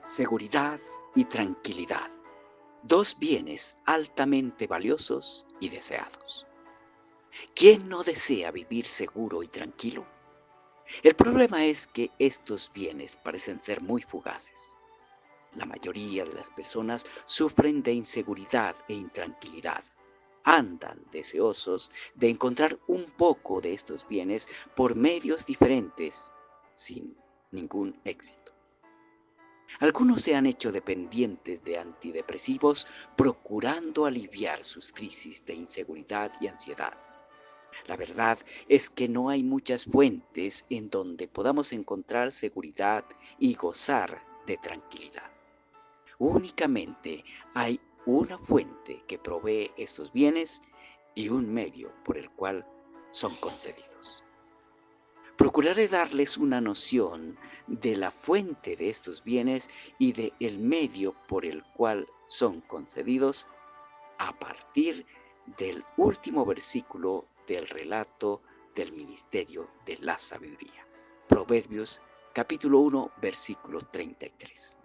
seguridad y tranquilidad, dos bienes altamente valiosos y deseados. ¿Quién no desea vivir seguro y tranquilo? El problema es que estos bienes parecen ser muy fugaces. La mayoría de las personas sufren de inseguridad e intranquilidad. Andan deseosos de encontrar un poco de estos bienes por medios diferentes, sin ningún éxito. Algunos se han hecho dependientes de antidepresivos procurando aliviar sus crisis de inseguridad y ansiedad. La verdad es que no hay muchas fuentes en donde podamos encontrar seguridad y gozar de tranquilidad. Únicamente hay una fuente que provee estos bienes y un medio por el cual son concedidos. Procuraré darles una noción de la fuente de estos bienes y del medio por el cual son concedidos a partir del último versículo del relato del ministerio de la sabiduría. Proverbios capítulo 1, versículo 33.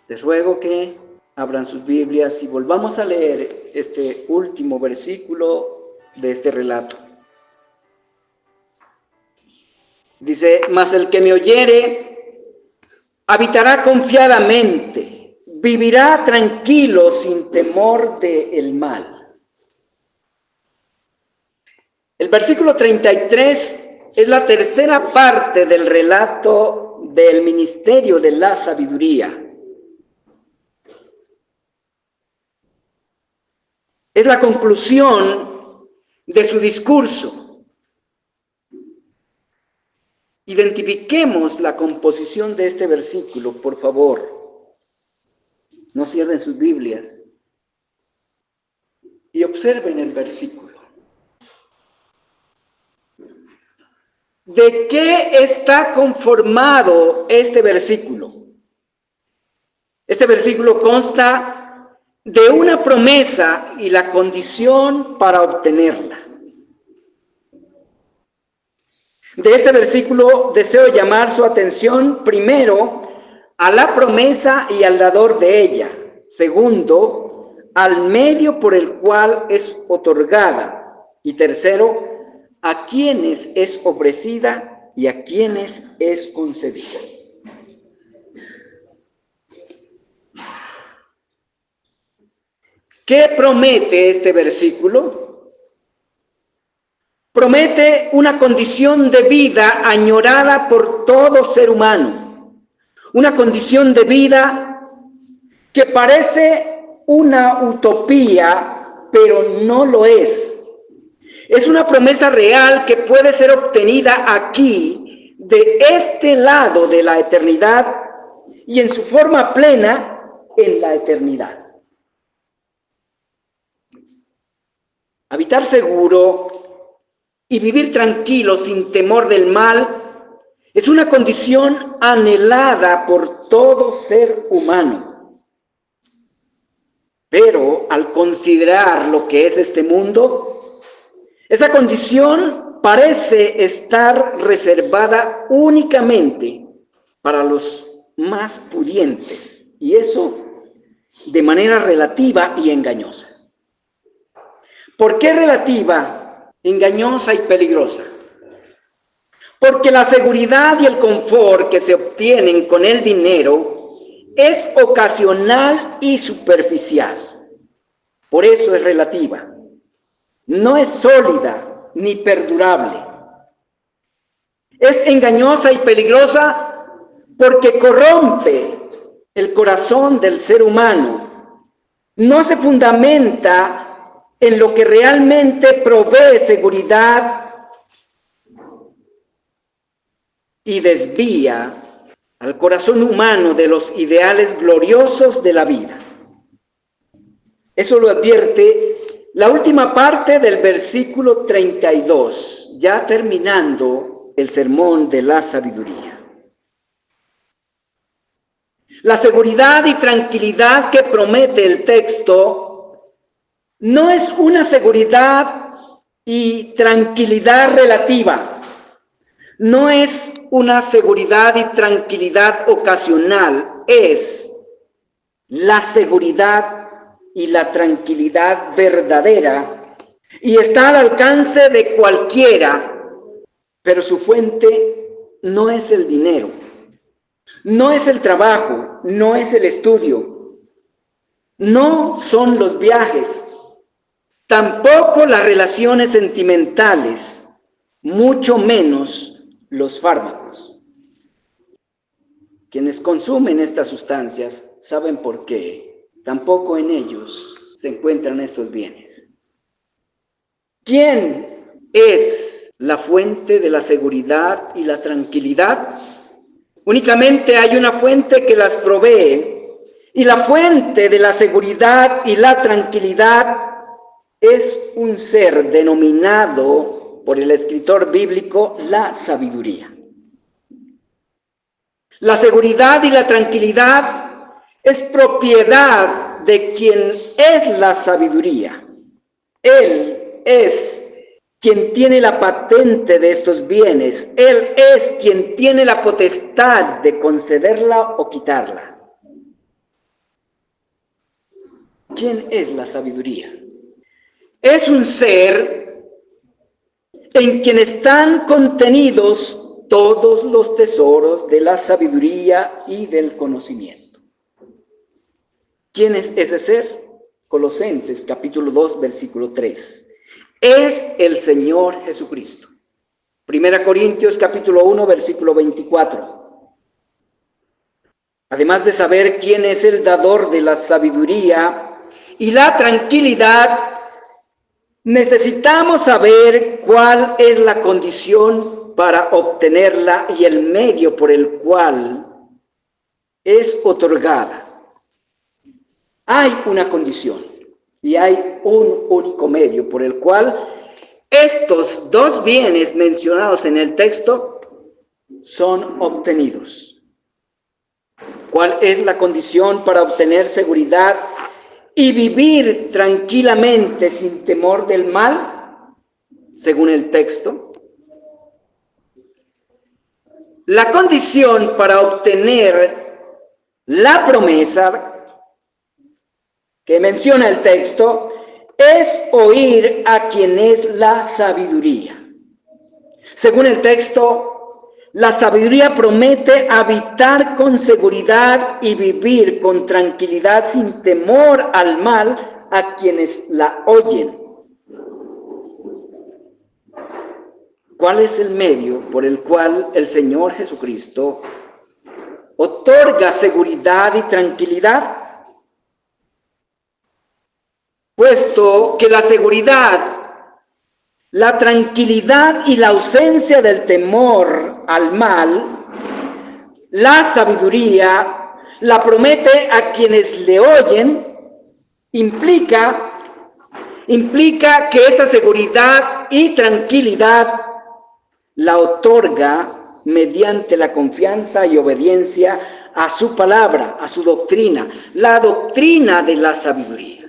Les ruego que abran sus Biblias y volvamos a leer este último versículo de este relato. Dice: mas el que me oyere habitará confiadamente, vivirá tranquilo sin temor del mal. El versículo 33 es la tercera parte del relato del ministerio de la sabiduría. Es la conclusión de su discurso. Identifiquemos la composición de este versículo, por favor. No cierren sus Biblias y observen el versículo. ¿De qué está conformado este versículo? Este versículo consta de una promesa y la condición para obtenerla. De este versículo deseo llamar su atención primero a la promesa y al dador de ella. Segundo, al medio por el cual es otorgada. Y tercero, a quienes es ofrecida y a quienes es concedida. ¿Qué promete este versículo? Promete una condición de vida añorada por todo ser humano. Una condición de vida que parece una utopía, pero no lo es. Es una promesa real que puede ser obtenida aquí, de este lado de la eternidad, y en su forma plena en la eternidad. Habitar seguro y vivir tranquilo sin temor del mal es una condición anhelada por todo ser humano. Pero al considerar lo que es este mundo, esa condición parece estar reservada únicamente para los más pudientes, y eso de manera relativa y engañosa. ¿Por qué relativa, engañosa y peligrosa? Porque la seguridad y el confort que se obtienen con el dinero es ocasional y superficial. Por eso es relativa. No es sólida ni perdurable. Es engañosa y peligrosa porque corrompe el corazón del ser humano. No se fundamenta en lo que realmente provee seguridad y desvía al corazón humano de los ideales gloriosos de la vida. Eso lo advierte la última parte del versículo 32, ya terminando el sermón de la sabiduría. La seguridad y tranquilidad que promete el texto no es una seguridad y tranquilidad relativa, no es una seguridad y tranquilidad ocasional, es la seguridad y la tranquilidad verdadera, y está al alcance de cualquiera, pero su fuente no es el dinero, no es el trabajo, no es el estudio, no son los viajes, tampoco las relaciones sentimentales, mucho menos los fármacos. Quienes consumen estas sustancias saben por qué. Tampoco en ellos se encuentran estos bienes. ¿Quién es la fuente de la seguridad y la tranquilidad? Únicamente hay una fuente que las provee, y la fuente de la seguridad y la tranquilidad es un ser denominado por el escritor bíblico la sabiduría. La seguridad y la tranquilidad es propiedad de quien es la sabiduría. Él es quien tiene la patente de estos bienes. Él es quien tiene la potestad de concederla o quitarla. ¿Quién es la sabiduría? Es un ser en quien están contenidos todos los tesoros de la sabiduría y del conocimiento. ¿Quién es ese ser? Colosenses capítulo 2, versículo 3. Es el Señor Jesucristo. Primera Corintios capítulo 1, versículo 24. Además de saber quién es el dador de la sabiduría y la tranquilidad, necesitamos saber cuál es la condición para obtenerla y el medio por el cual es otorgada. Hay una condición y hay un único medio por el cual estos dos bienes mencionados en el texto son obtenidos. ¿Cuál es la condición para obtener seguridad y vivir tranquilamente sin temor del mal? Según el texto, la condición para obtener la promesa que menciona el texto es oír a quien es la sabiduría. Según el texto, la sabiduría promete habitar con seguridad y vivir con tranquilidad sin temor al mal a quienes la oyen. ¿Cuál es el medio por el cual el Señor Jesucristo otorga seguridad y tranquilidad? Puesto que la seguridad, la tranquilidad y la ausencia del temor al mal, la sabiduría la promete a quienes le oyen, implica que esa seguridad y tranquilidad la otorga mediante la confianza y obediencia a su palabra, a su doctrina, la doctrina de la sabiduría.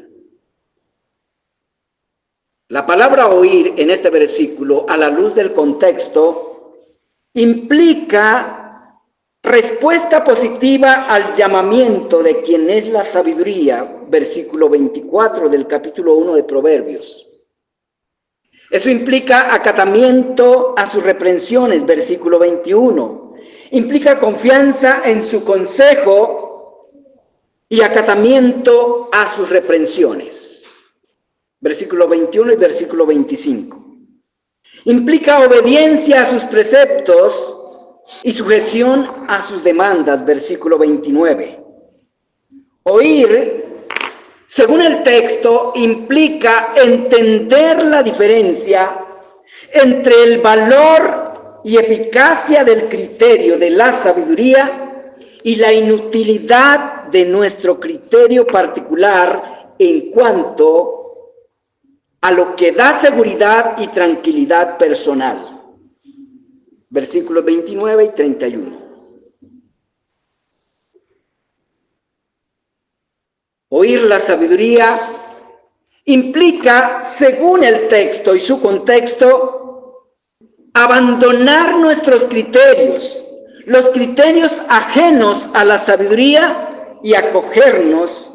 La palabra oír en este versículo, a la luz del contexto, implica respuesta positiva al llamamiento de quien es la sabiduría, versículo 24 del capítulo 1 de Proverbios. Eso implica acatamiento a sus reprensiones, versículo 21. Implica confianza en su consejo y acatamiento a sus reprensiones. Versículo 21 y versículo 25. Implica obediencia a sus preceptos y sujeción a sus demandas, versículo 29. Oír, según el texto, implica entender la diferencia entre el valor y eficacia del criterio de la sabiduría y la inutilidad de nuestro criterio particular en cuanto a lo que da seguridad y tranquilidad personal. Versículos 29 y 31. Oír la sabiduría implica, según el texto y su contexto, abandonar nuestros criterios, los criterios ajenos a la sabiduría, y acogernos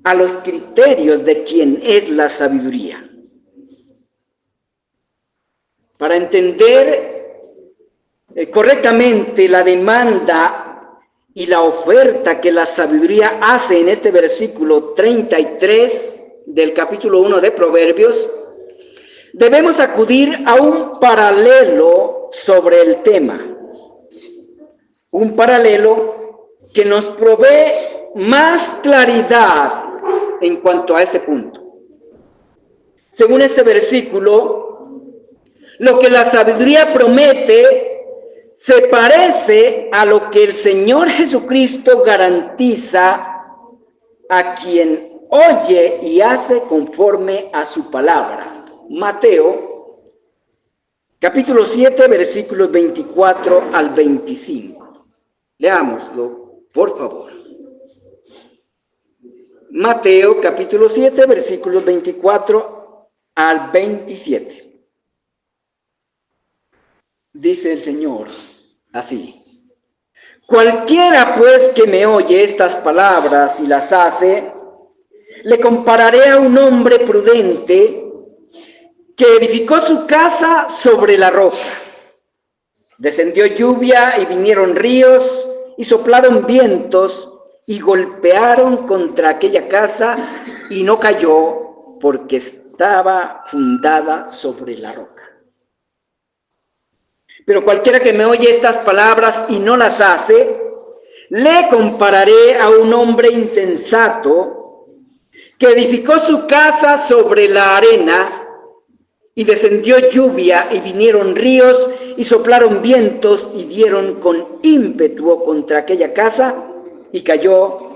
a los criterios de quien es la sabiduría. Para entender correctamente la demanda y la oferta que la sabiduría hace en este versículo 33 del capítulo 1 de Proverbios, debemos acudir a un paralelo sobre el tema. Un paralelo que nos provee más claridad en cuanto a este punto. Según este versículo, lo que la sabiduría promete se parece a lo que el Señor Jesucristo garantiza a quien oye y hace conforme a su palabra. Mateo, capítulo 7, versículos 24 al 25. Leámoslo, por favor. Mateo, capítulo 7, versículos 24 al 27. Dice el Señor así: cualquiera pues que me oye estas palabras y las hace, le compararé a un hombre prudente que edificó su casa sobre la roca. Descendió lluvia y vinieron ríos y soplaron vientos y golpearon contra aquella casa y no cayó porque estaba fundada sobre la roca. Pero cualquiera que me oye estas palabras y no las hace, le compararé a un hombre insensato que edificó su casa sobre la arena, y descendió lluvia y vinieron ríos y soplaron vientos y dieron con ímpetu contra aquella casa y cayó,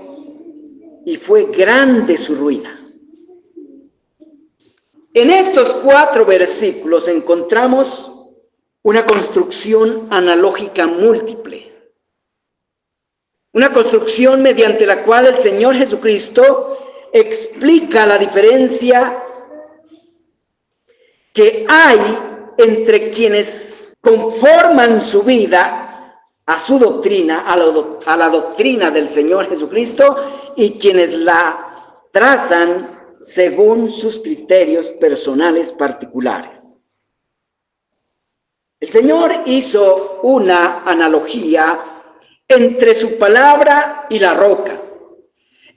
y fue grande su ruina. En estos 4 versículos encontramos una construcción analógica múltiple. Una construcción mediante la cual el Señor Jesucristo explica la diferencia que hay entre quienes conforman su vida a su doctrina, a la doctrina del Señor Jesucristo, y quienes la trazan según sus criterios personales particulares. El Señor hizo una analogía entre su palabra y la roca,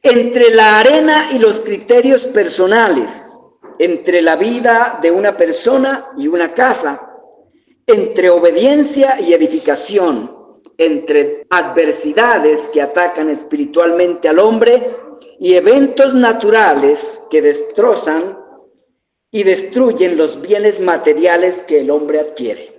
entre la arena y los criterios personales, entre la vida de una persona y una casa, entre obediencia y edificación, entre adversidades que atacan espiritualmente al hombre y eventos naturales que destrozan y destruyen los bienes materiales que el hombre adquiere.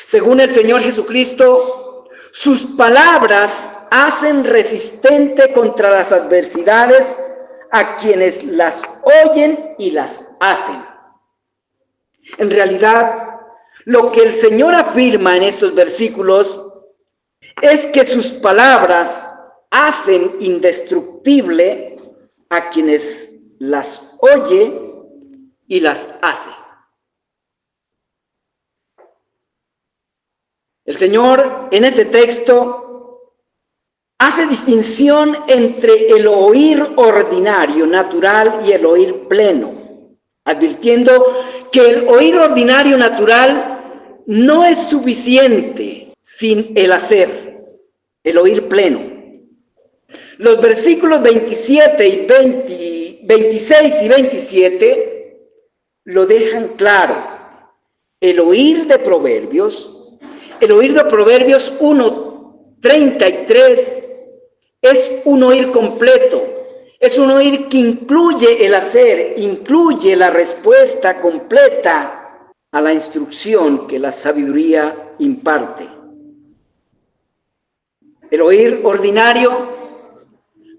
Según el Señor Jesucristo, sus palabras hacen resistente contra las adversidades a quienes las oyen y las hacen. En realidad, lo que el Señor afirma en estos versículos es que sus palabras hacen indestructible a quienes las oye y las hace. El Señor en este texto hace distinción entre el oír ordinario, natural, y el oír pleno, advirtiendo que el oír ordinario, natural, no es suficiente sin el hacer, el oír pleno. Los versículos 27 y 26 y 27 lo dejan claro. El oír de Proverbios 1:33 es un oír completo, es un oír que incluye el hacer, incluye la respuesta completa a la instrucción que la sabiduría imparte. El oír ordinario,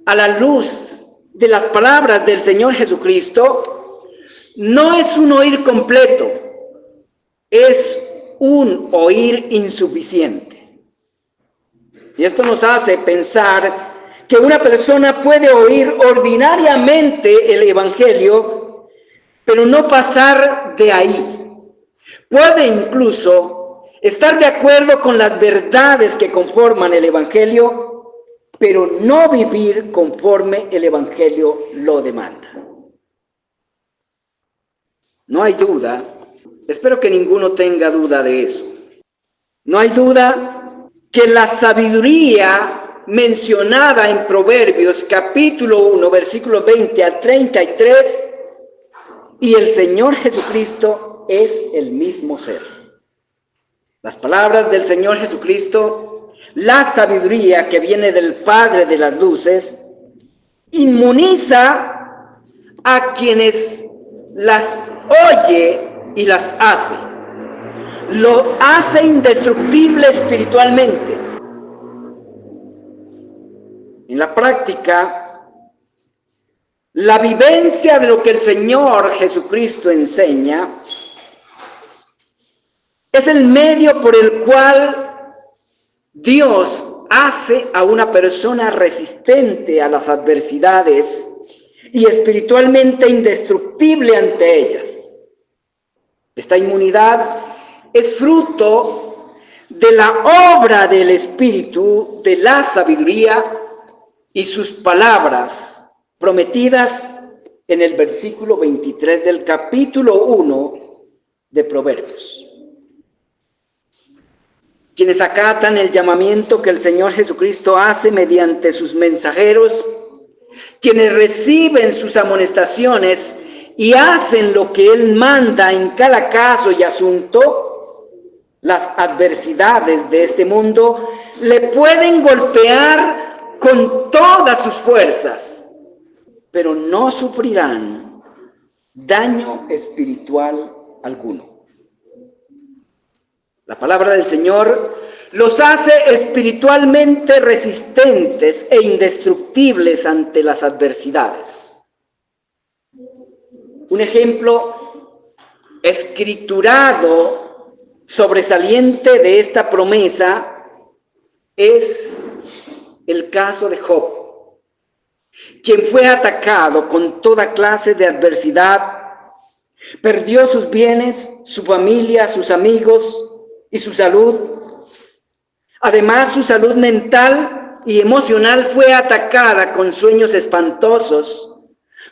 a la luz de las palabras del Señor Jesucristo, no es un oír completo, es un oír insuficiente. Y esto nos hace pensar que una persona puede oír ordinariamente el Evangelio, pero no pasar de ahí. puede incluso estar de acuerdo con las verdades que conforman el Evangelio, pero no vivir conforme el Evangelio lo demanda. No hay duda, espero que ninguno tenga duda de eso. No hay duda que la sabiduría mencionada en Proverbios capítulo 1, versículos 20 al 33, y el Señor Jesucristo es el mismo ser. Las palabras del Señor Jesucristo, la sabiduría que viene del Padre de las luces, inmuniza a quienes las oye y las hace. Lo hace indestructible espiritualmente. En la práctica, la vivencia de lo que el Señor Jesucristo enseña es el medio por el cual Dios hace a una persona resistente a las adversidades y espiritualmente indestructible ante ellas. Esta inmunidad es fruto de la obra del Espíritu, de la sabiduría y sus palabras prometidas en el versículo 23 del capítulo 1 de Proverbios. Quienes acatan el llamamiento que el Señor Jesucristo hace mediante sus mensajeros, quienes reciben sus amonestaciones y hacen lo que Él manda en cada caso y asunto, las adversidades de este mundo le pueden golpear con todas sus fuerzas, pero no sufrirán daño espiritual alguno. La palabra del Señor los hace espiritualmente resistentes e indestructibles ante las adversidades. Un ejemplo escriturado sobresaliente de esta promesa es el caso de Job, quien fue atacado con toda clase de adversidad, perdió sus bienes, su familia, sus amigos y su salud. Además, su salud mental y emocional fue atacada con sueños espantosos,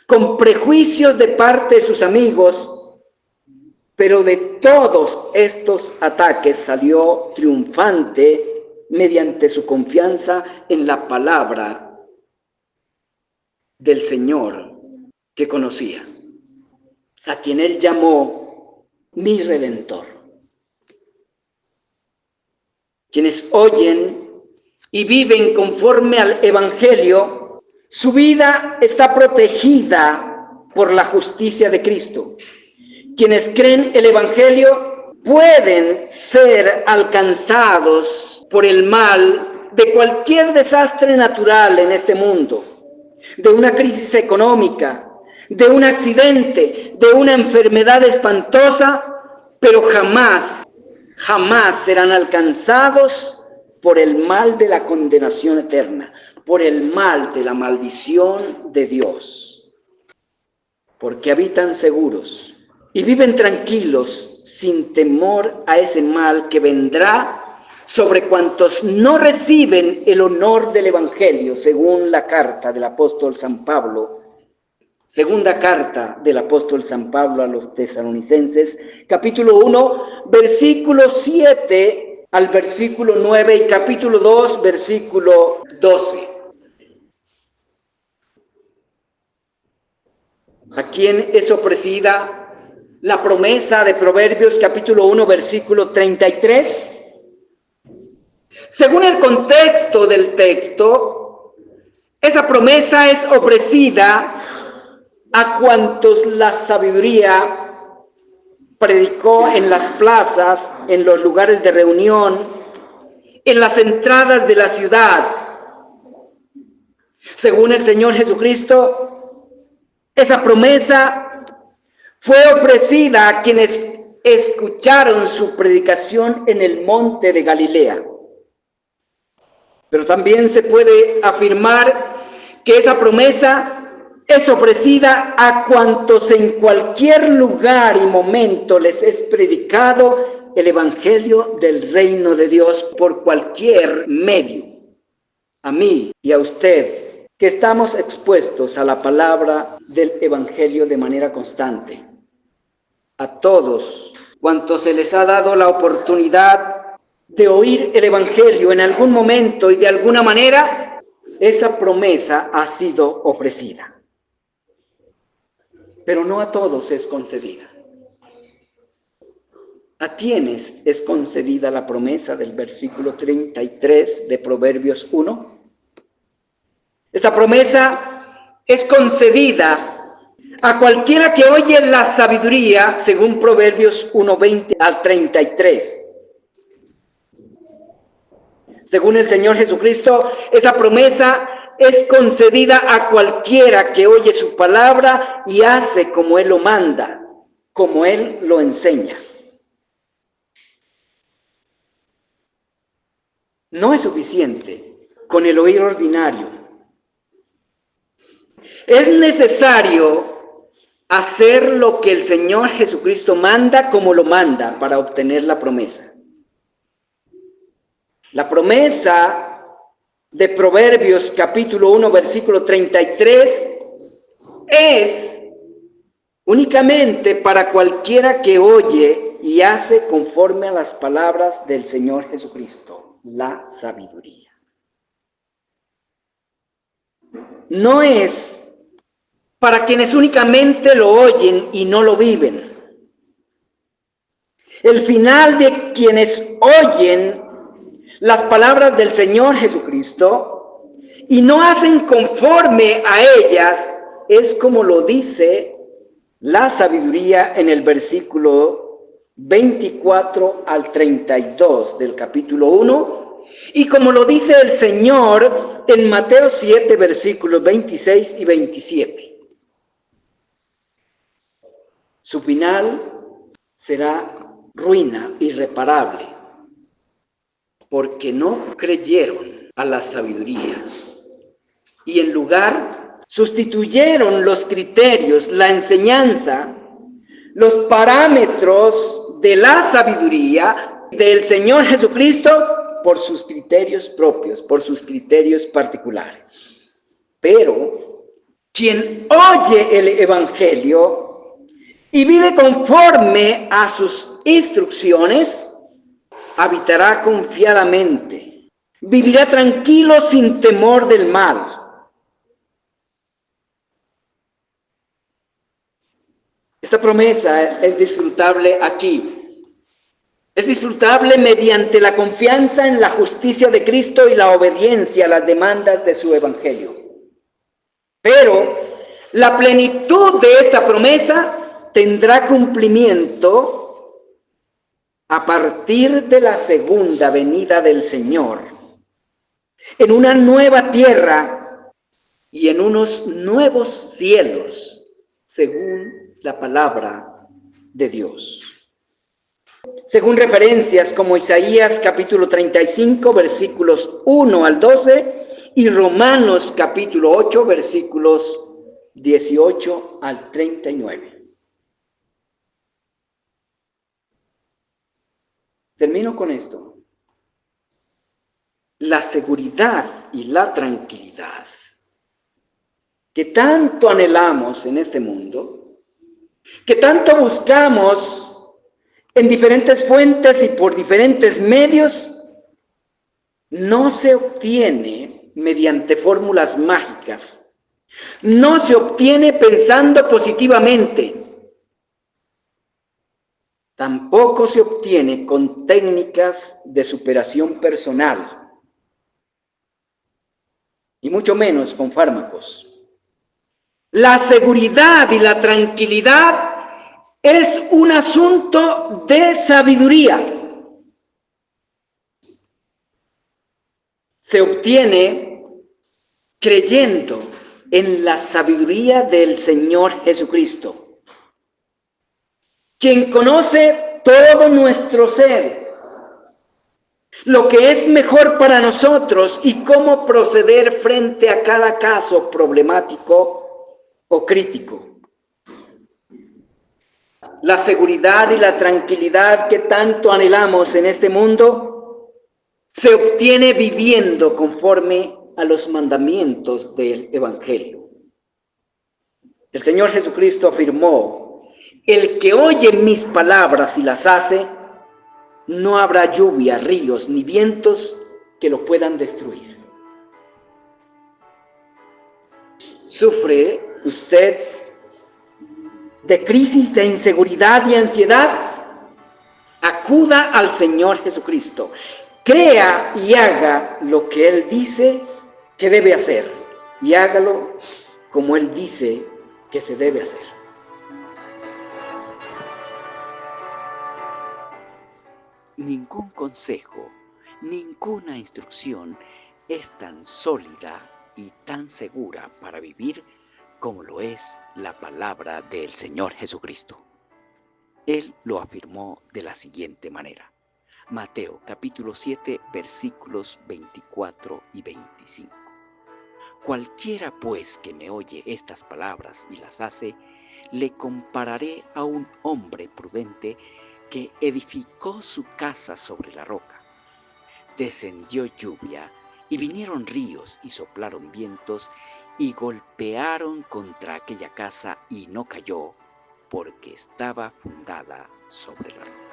con prejuicios de parte de sus amigos, pero de todos estos ataques salió triunfante mediante su confianza en la palabra del Señor que conocía, a quien él llamó mi Redentor. Quienes oyen y viven conforme al Evangelio, su vida está protegida por la justicia de Cristo. Quienes creen el Evangelio pueden ser alcanzados por el mal de cualquier desastre natural en este mundo, de una crisis económica, de un accidente, de una enfermedad espantosa, pero jamás serán alcanzados por el mal de la condenación eterna, por el mal de la maldición de Dios, porque habitan seguros y viven tranquilos sin temor a ese mal que vendrá sobre cuantos no reciben el honor del Evangelio, según la carta del apóstol San Pablo, segunda carta del apóstol San Pablo a los tesalonicenses, capítulo 1, versículo 7 al versículo 9 y capítulo 2, versículo 12. ¿A quién es ofrecida la promesa de Proverbios capítulo 1, versículo 33? Según el contexto del texto, esa promesa es ofrecida a cuantos la sabiduría predicó en las plazas, en los lugares de reunión, en las entradas de la ciudad. Según el Señor Jesucristo, esa promesa fue ofrecida a quienes escucharon su predicación en el monte de Galilea. Pero también se puede afirmar que esa promesa es ofrecida a cuantos en cualquier lugar y momento les es predicado el evangelio del reino de Dios por cualquier medio. A mí y a usted, que estamos expuestos a la palabra del evangelio de manera constante. A todos cuantos se les ha dado la oportunidad de oír el evangelio en algún momento y de alguna manera, esa promesa ha sido ofrecida. Pero no a todos es concedida. ¿A quiénes es concedida la promesa del versículo 33 de Proverbios 1? Esta promesa es concedida a cualquiera que oye la sabiduría, según Proverbios 1:20 al 33. Según el Señor Jesucristo, esa promesa es concedida a cualquiera que oye su palabra y hace como Él lo manda, como Él lo enseña. No es suficiente con el oír ordinario. Es necesario hacer lo que el Señor Jesucristo manda como lo manda para obtener la promesa. La promesa de Proverbios capítulo 1, versículo 33 es únicamente para cualquiera que oye y hace conforme a las palabras del Señor Jesucristo, la sabiduría. No es para quienes únicamente lo oyen y no lo viven. El final de quienes oyen las palabras del Señor Jesucristo y no hacen conforme a ellas es como lo dice la sabiduría en el versículo 24 al 32 del capítulo 1 y como lo dice el Señor en Mateo 7 versículos 26 y 27. Su final será ruina irreparable, porque no creyeron a la sabiduría y en lugar sustituyeron los criterios, la enseñanza, los parámetros de la sabiduría del Señor Jesucristo por sus criterios propios, por sus criterios particulares. Pero quien oye el evangelio y vive conforme a sus instrucciones, habitará confiadamente, vivirá tranquilo sin temor del mal. Esta promesa es disfrutable aquí. Es disfrutable mediante la confianza en la justicia de Cristo y la obediencia a las demandas de su evangelio. Pero la plenitud de esta promesa tendrá cumplimiento a partir de la segunda venida del Señor, en una nueva tierra y en unos nuevos cielos, según la palabra de Dios. Según referencias como Isaías capítulo 35, versículos 1 al 12, y Romanos capítulo 8, versículos 18 al 39. Termino con esto. La seguridad y la tranquilidad que tanto anhelamos en este mundo, que tanto buscamos en diferentes fuentes y por diferentes medios, no se obtiene mediante fórmulas mágicas, no se obtiene pensando positivamente. Tampoco se obtiene con técnicas de superación personal, y mucho menos con fármacos. La seguridad y la tranquilidad es un asunto de sabiduría. Se obtiene creyendo en la sabiduría del Señor Jesucristo, quien conoce todo nuestro ser, lo que es mejor para nosotros y cómo proceder frente a cada caso problemático o crítico. La seguridad y la tranquilidad que tanto anhelamos en este mundo se obtiene viviendo conforme a los mandamientos del Evangelio. El Señor Jesucristo afirmó: el que oye mis palabras y las hace, no habrá lluvia, ríos ni vientos que lo puedan destruir. ¿Sufre usted de crisis de inseguridad y ansiedad? Acuda al Señor Jesucristo. Crea y haga lo que Él dice que debe hacer. Y hágalo como Él dice que se debe hacer. Ningún consejo, ninguna instrucción es tan sólida y tan segura para vivir como lo es la palabra del Señor Jesucristo. Él lo afirmó de la siguiente manera. Mateo capítulo 7 versículos 24 y 25. Cualquiera pues que me oye estas palabras y las hace, le compararé a un hombre prudente que edificó su casa sobre la roca. Descendió lluvia y vinieron ríos y soplaron vientos y golpearon contra aquella casa y no cayó, porque estaba fundada sobre la roca.